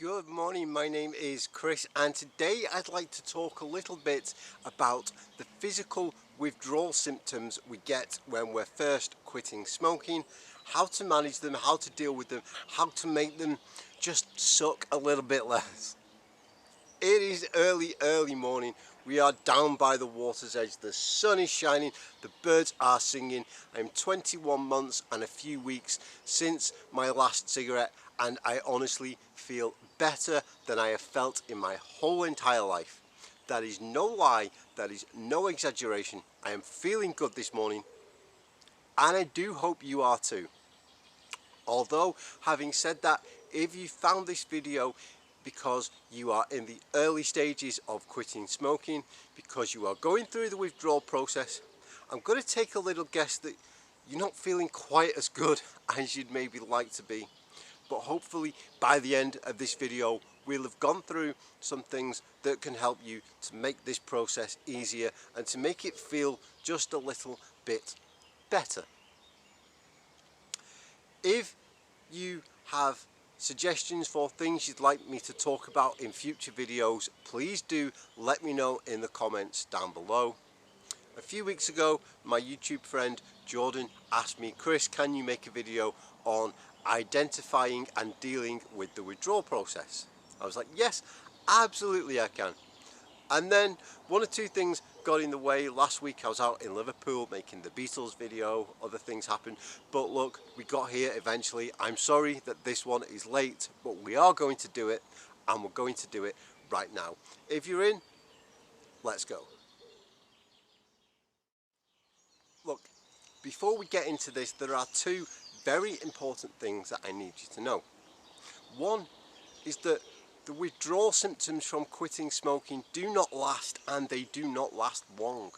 Good morning, my name is Chris and today I'd like to talk a little bit about the physical withdrawal symptoms we get when we're first quitting smoking, how to manage them, how to deal with them, how to make them just suck a little bit less. It is early morning. We are down by the water's edge. The sun is shining. The birds are singing. I'm 21 months and a few weeks since my last cigarette, and I honestly feel better than I have felt in my whole entire life. That is no lie. That is no exaggeration. I am feeling good this morning, and I do hope you are too. Although, having said that, if you found this video because you are in the early stages of quitting smoking, because you are going through the withdrawal process, I'm going to take a little guess that you're not feeling quite as good as you'd maybe like to be. But hopefully by the end of this video we'll have gone through some things that can help you to make this process easier and to make it feel just a little bit better. If you have suggestions for things you'd like me to talk about in future videos, please do let me know in the comments down below. A few weeks ago, my YouTube friend Jordan asked me, Chris, can you make a video on identifying and dealing with the withdrawal process? I was like, yes, absolutely I can. And then one or two things got in the way. Last week I was out in Liverpool making the Beatles video, other things happened, but look, we got here eventually. I'm sorry that this one is late, but we are going to do it, and we're going to do it right now. If you're in, let's go. Look, before we get into this, there are two very important things that I need you to know. One is that the withdrawal symptoms from quitting smoking do not last, and they do not last long.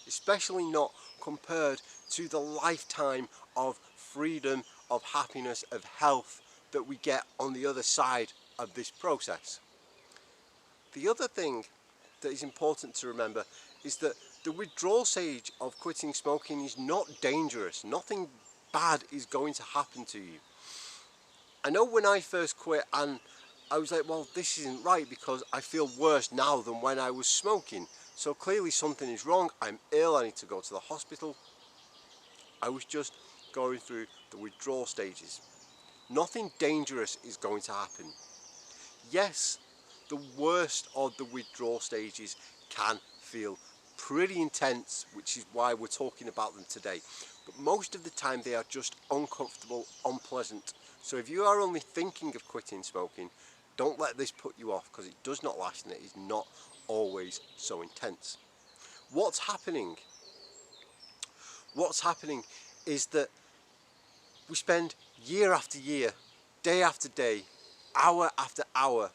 Especially not compared to the lifetime of freedom, of happiness, of health that we get on the other side of this process. The other thing that is important to remember is that the withdrawal stage of quitting smoking is not dangerous. Nothing bad is going to happen to you. I know when I first quit, and I was like, well, this isn't right because I feel worse now than when I was smoking. So clearly something is wrong. I'm ill. I need to go to the hospital. I was just going through the withdrawal stages. Nothing dangerous is going to happen. Yes, the worst of the withdrawal stages can feel pretty intense, which is why we're talking about them today. But most of the time they are just uncomfortable, unpleasant. So if you are only thinking of quitting smoking, don't let this put you off, because it does not last and it is not always so intense. What's happening? What's happening is that we spend year after year, day after day, hour after hour,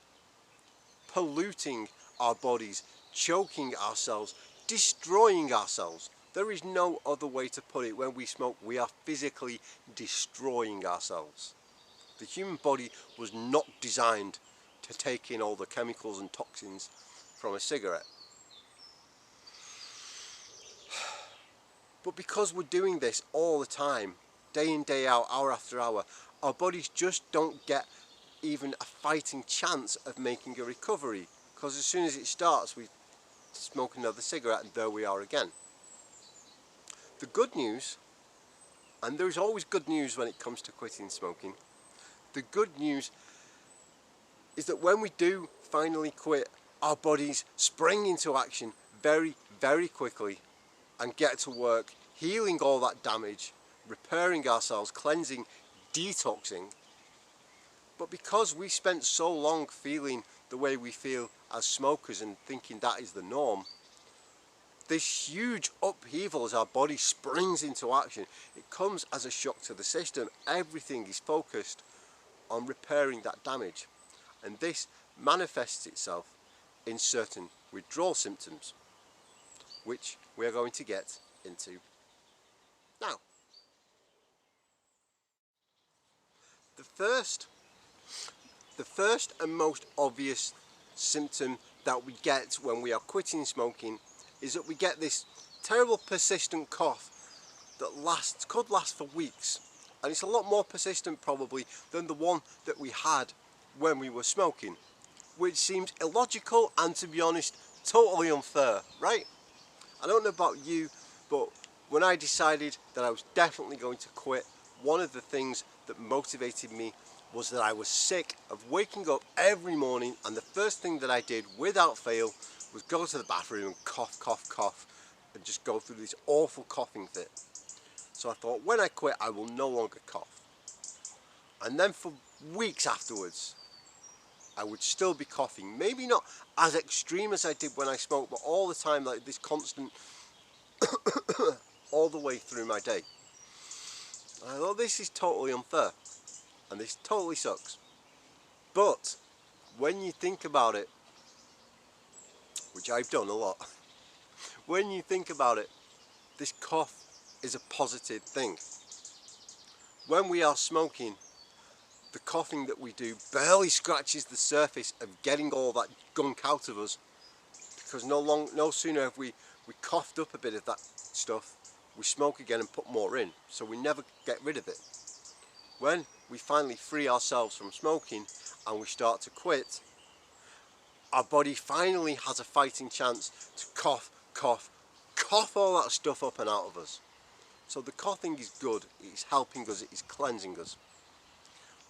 polluting our bodies, choking ourselves, destroying ourselves. There is no other way to put it. When we smoke, we are physically destroying ourselves. The human body was not designed to take in all the chemicals and toxins from a cigarette. But because we're doing this all the time, day in, day out, hour after hour, our bodies just don't get even a fighting chance of making a recovery, because as soon as it starts, we smoke another cigarette and there we are again. The good news, and there's always good news when it comes to quitting smoking, the good news is that when we do finally quit, our bodies spring into action very, very quickly and get to work healing all that damage, repairing ourselves, cleansing, detoxing. But because we spent so long feeling the way we feel as smokers and thinking that is the norm, this huge upheaval as our body springs into action, it comes as a shock to the system. Everything is focused on repairing that damage, and this manifests itself in certain withdrawal symptoms, which we are going to get into now. The first and most obvious symptom that we get when we are quitting smoking is that we get this terrible persistent cough that could last for weeks, and it's a lot more persistent probably than the one that we had when we were smoking, which seems illogical and, to be honest, totally unfair, right? I don't know about you, but when I decided that I was definitely going to quit, one of the things that motivated me was that I was sick of waking up every morning, and the first thing that I did without fail was go to the bathroom and cough, cough, cough, and just go through this awful coughing fit. So I thought, when I quit, I will no longer cough. And then for weeks afterwards, I would still be coughing. Maybe not as extreme as I did when I smoked, but all the time, like this constant, all the way through my day. And I thought, this is totally unfair, and this totally sucks. But when you think about it, which I've done a lot, when you think about it, this cough is a positive thing. When we are smoking, the coughing that we do barely scratches the surface of getting all that gunk out of us, because no sooner have we coughed up a bit of that stuff, we smoke again and put more in, so we never get rid of it. When we finally free ourselves from smoking and we start to quit, our body finally has a fighting chance to cough, cough, cough all that stuff up and out of us. So the coughing is good, it's helping us, it's cleansing us.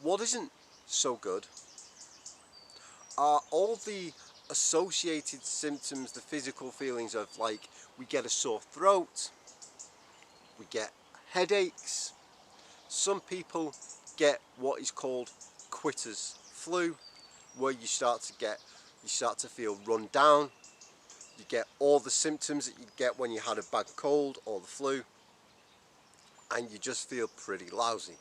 What isn't so good are all the associated symptoms, the physical feelings of, like, we get a sore throat, we get headaches, some people get what is called quitter's flu, where you start to feel run down, you get all the symptoms that you get when you had a bad cold or the flu, and you just feel pretty lousy.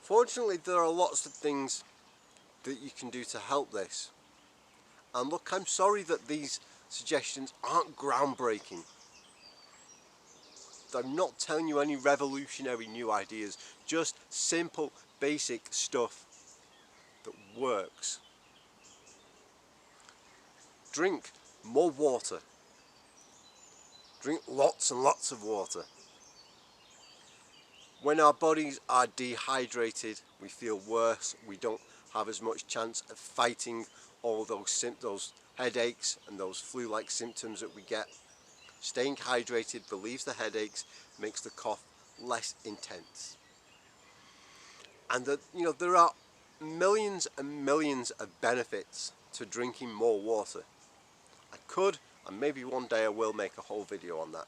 Fortunately, there are lots of things that you can do to help this. And look, I'm sorry that these suggestions aren't groundbreaking. I'm not telling you any revolutionary new ideas, just simple, basic stuff that works. Drink more water. Drink lots and lots of water. When our bodies are dehydrated, we feel worse. We don't have as much chance of fighting all those headaches and those flu-like symptoms that we get. Staying hydrated relieves the headaches, makes the cough less intense. And there are millions and millions of benefits to drinking more water. I could, and maybe one day I will, make a whole video on that.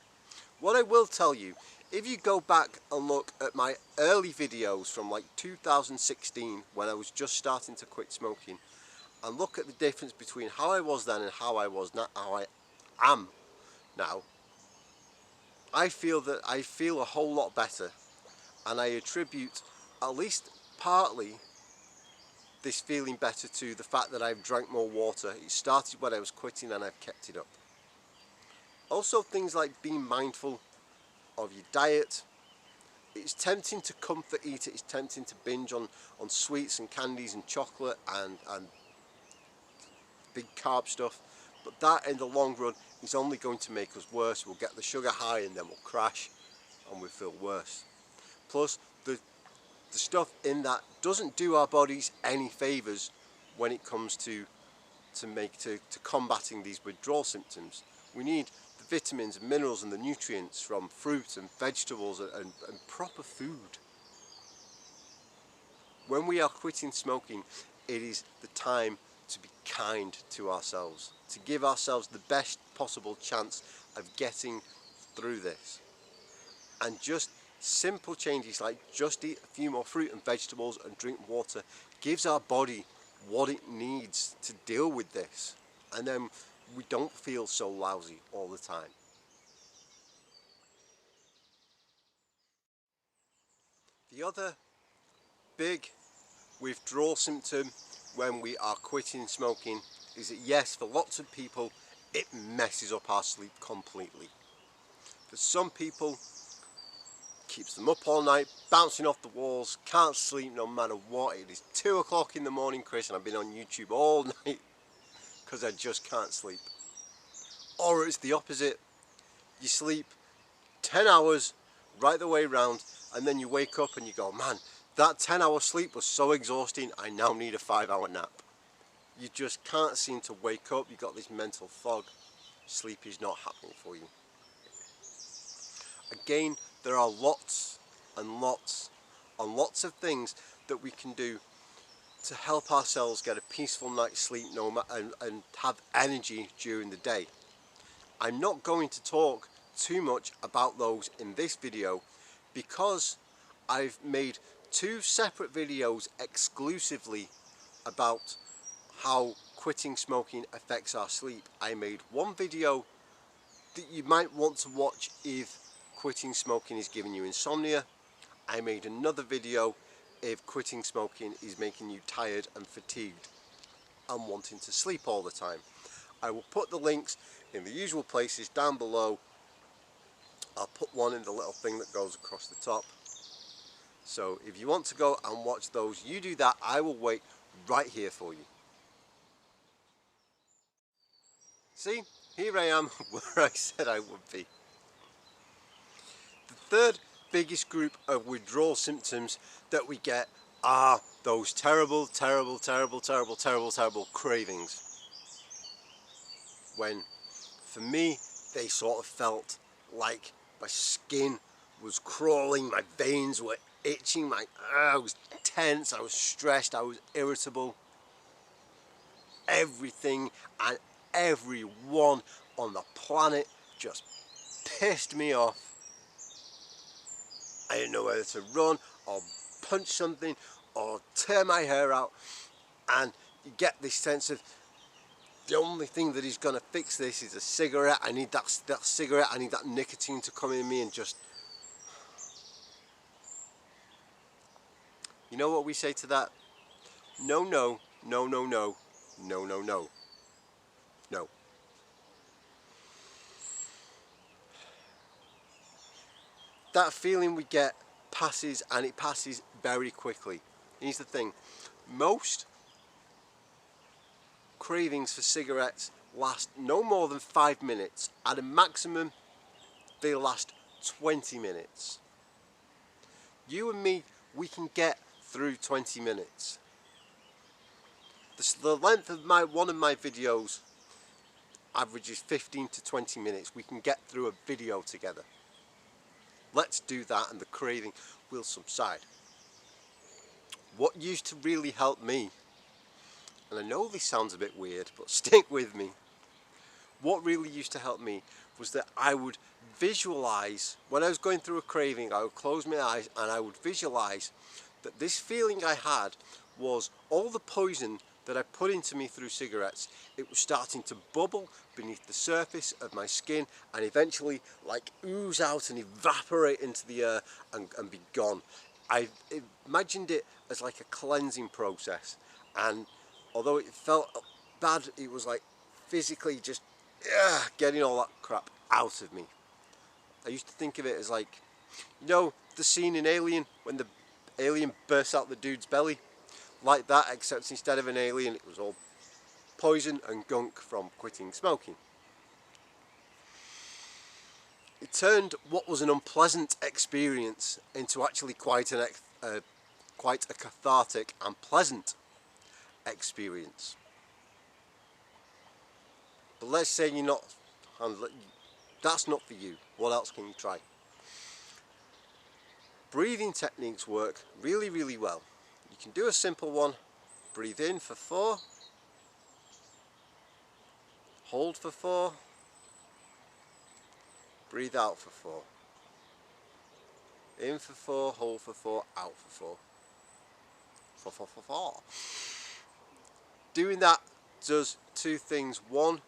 What I will tell you, if you go back and look at my early videos from like 2016, when I was just starting to quit smoking, and look at the difference between how I was then and how I am now, I feel a whole lot better, and I attribute at least partly this feeling better to the fact that I've drank more water. It started when I was quitting and I've kept it up. Also, things like being mindful of your diet. It's tempting to comfort eat it, it's tempting to binge on sweets and candies and chocolate and big carb stuff, but that in the long run is only going to make us worse. We'll get the sugar high and then we'll crash and we'll feel worse. Plus, the stuff in that doesn't do our bodies any favours when it comes to combating these withdrawal symptoms. We need the vitamins and minerals and the nutrients from fruit and vegetables and proper food. When we are quitting smoking, it is the time to be kind to ourselves, to give ourselves the best possible chance of getting through this. And just simple changes like just eat a few more fruit and vegetables and drink water gives our body what it needs to deal with this, and then we don't feel so lousy all the time. The other big withdrawal symptom when we are quitting smoking is that, yes, for lots of people it messes up our sleep completely. For some people, keeps them up all night, bouncing off the walls, can't sleep no matter what. It is 2 o'clock in the morning, Chris, and I've been on YouTube all night because I just can't sleep. Or it's the opposite. You sleep 10 hours right the way round and then you wake up and you go, man, that 10-hour sleep was so exhausting, I now need a 5-hour nap. You just can't seem to wake up. You've got this mental fog. Sleep is not happening for you. Again, there are lots and lots and lots of things that we can do to help ourselves get a peaceful night's sleep and have energy during the day. I'm not going to talk too much about those in this video because I've made 2 separate videos exclusively about how quitting smoking affects our sleep. I made one video that you might want to watch if quitting smoking is giving you insomnia. I made another video if quitting smoking is making you tired and fatigued and wanting to sleep all the time. I will put the links in the usual places down below. I'll put one in the little thing that goes across the top. So if you want to go and watch those, you do that. I will wait right here for you. See, here I am where I said I would be. The third biggest group of withdrawal symptoms that we get are those terrible cravings. When, for me, they sort of felt like my skin was crawling, my veins were itching, I was tense, I was stressed, I was irritable. Everything and everyone on the planet just pissed me off. I didn't know whether to run or punch something or tear my hair out, and you get this sense of the only thing that is going to fix this is a cigarette. I need that cigarette, I need that nicotine to come in me and just... You know what we say to that? No, no, no, no, no, no, no, no, no. That feeling we get passes, and it passes very quickly. Here's the thing, most cravings for cigarettes last no more than 5 minutes. At a maximum, they last 20 minutes. You and me, we can get through 20 minutes. The length of one of my videos averages 15 to 20 minutes. We can get through a video together. Let's do that and the craving will subside. What used to really help me, and I know this sounds a bit weird, but stick with me. What really used to help me was that I would visualize, when I was going through a craving, I would close my eyes and I would visualize that this feeling I had was all the poison that I put into me through cigarettes. It was starting to bubble beneath the surface of my skin and eventually like ooze out and evaporate into the air and be gone. I imagined it as like a cleansing process, and although it felt bad, it was like physically just getting all that crap out of me. I used to think of it as like, you know, the scene in Alien when the alien bursts out the dude's belly? Like that, except instead of an alien, it was all poison and gunk from quitting smoking. It turned what was an unpleasant experience into actually quite a cathartic and pleasant experience. But let's say you're not, that's not for you. What else can you try? Breathing techniques work really, really well. You can do a simple one. Breathe in for 4, hold for 4, breathe out for 4. In for 4, hold for 4, out for 4. 4, 4, 4, 4. Doing that does 2 things. One,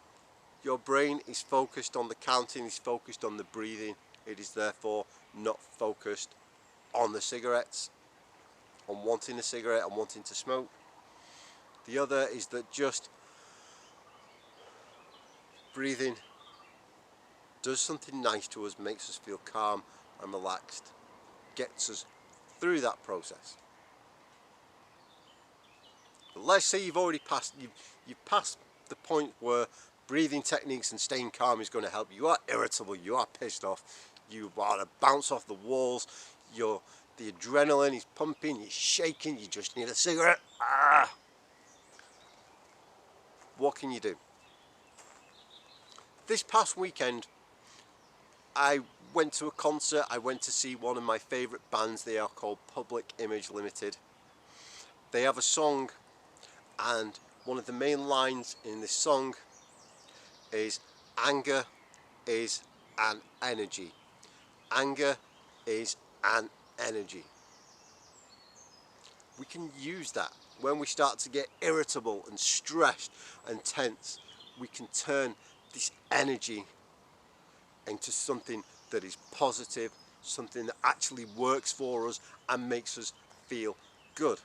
your brain is focused on the counting, is focused on the breathing. It is therefore not focused on the cigarettes, on wanting a cigarette and wanting to smoke. The other is that just breathing does something nice to us, makes us feel calm and relaxed, gets us through that process. But let's say you've already passed, you've passed the point where breathing techniques and staying calm is going to help you. You are irritable, you are pissed off, you want to bounce off the walls, the adrenaline is pumping, you're shaking, you just need a cigarette. What can you do? This past weekend, I went to a concert. I went to see one of my favourite bands. They are called Public Image Limited. They have a song, and one of the main lines in this song is, "Anger is an energy. Anger is an energy." We can use that when we start to get irritable and stressed and tense. We can turn this energy into something that is positive, something that actually works for us and makes us feel good.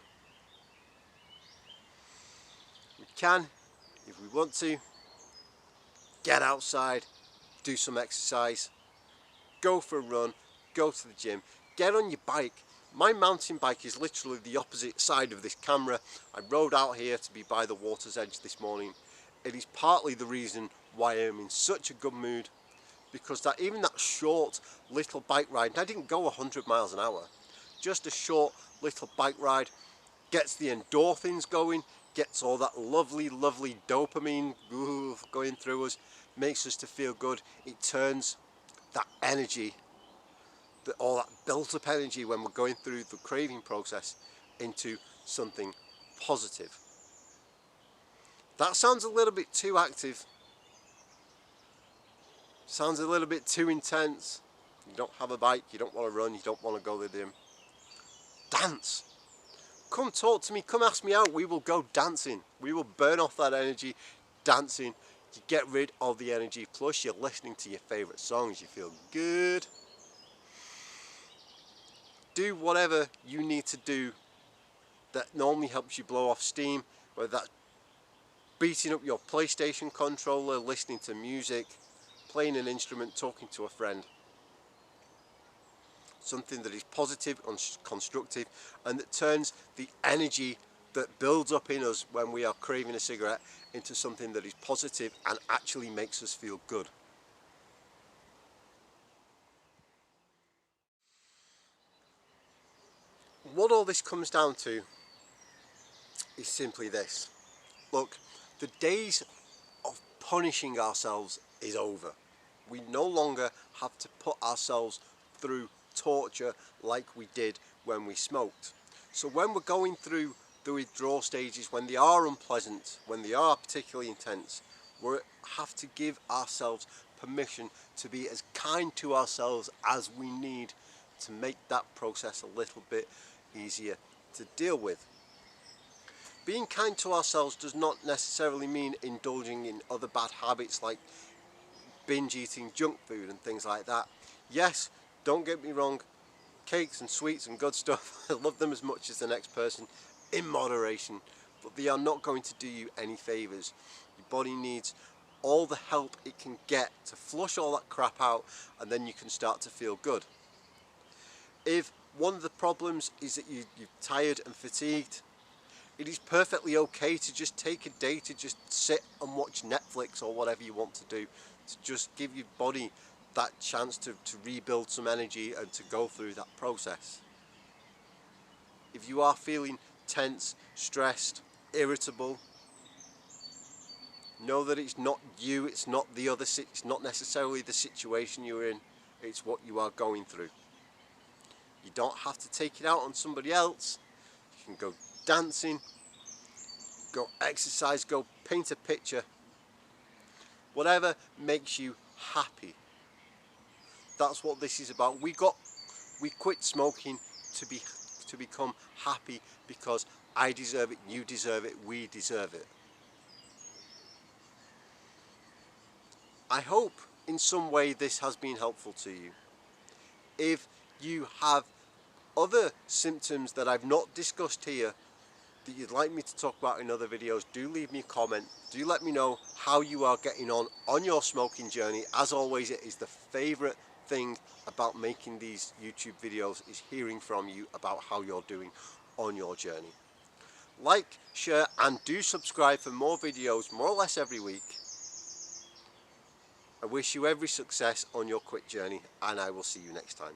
We can, if we want to, get outside, do some exercise, go for a run, go to the gym, get on your bike. My mountain bike is literally the opposite side of this camera. I rode out here to be by the water's edge this morning. It is partly the reason why I am in such a good mood, because even that short little bike ride, and I didn't go 100 miles an hour, just a short little bike ride gets the endorphins going, gets all that lovely dopamine going through us, makes us to feel good. It turns that energy, all that built up energy when we're going through the craving process, into something positive. That sounds a little bit too active, sounds a little bit too intense. You don't have a bike, you don't want to run, you don't want to go to the gym. Dance. Come talk to me, come ask me out, we will go dancing. We will burn off that energy dancing. You get rid of the energy, plus you're listening to your favourite songs, you feel good. Do whatever you need to do that normally helps you blow off steam, whether that's beating up your PlayStation controller, listening to music, playing an instrument, talking to a friend. Something that is positive and constructive, and that turns the energy that builds up in us when we are craving a cigarette into something that is positive and actually makes us feel good. What all this comes down to is simply this. Look, the days of punishing ourselves is over. We no longer have to put ourselves through torture like we did when we smoked. So when we're going through the withdrawal stages, when they are unpleasant, when they are particularly intense, we have to give ourselves permission to be as kind to ourselves as we need to make that process a little bit easier to deal with. Being kind to ourselves does not necessarily mean indulging in other bad habits like binge eating junk food and things like that. Yes, don't get me wrong, cakes and sweets and good stuff, I love them as much as the next person, in moderation, but they are not going to do you any favours. Your body needs all the help it can get to flush all that crap out, and then you can start to feel good. If one of the problems is that you're tired and fatigued, it is perfectly okay to just take a day to just sit and watch Netflix or whatever you want to do, to just give your body that chance to rebuild some energy and to go through that process. If you are feeling tense, stressed, irritable, know that it's not you, it's not the other, it's not necessarily the situation you're in, it's what you are going through. You don't have to take it out on somebody else. You can go dancing, go exercise, go paint a picture, whatever makes you happy. That's what this is about. We quit smoking to become happy, because I deserve it, you deserve it, we deserve it. I hope in some way this has been helpful to you. If you have other symptoms that I've not discussed here that you'd like me to talk about in other videos, do leave me a comment. Do let me know how you are getting on your smoking journey. As always, it is the favourite thing about making these YouTube videos, is hearing from you about how you're doing on your journey. Like, share and do subscribe for more videos more or less every week. I wish you every success on your quit journey, and I will see you next time.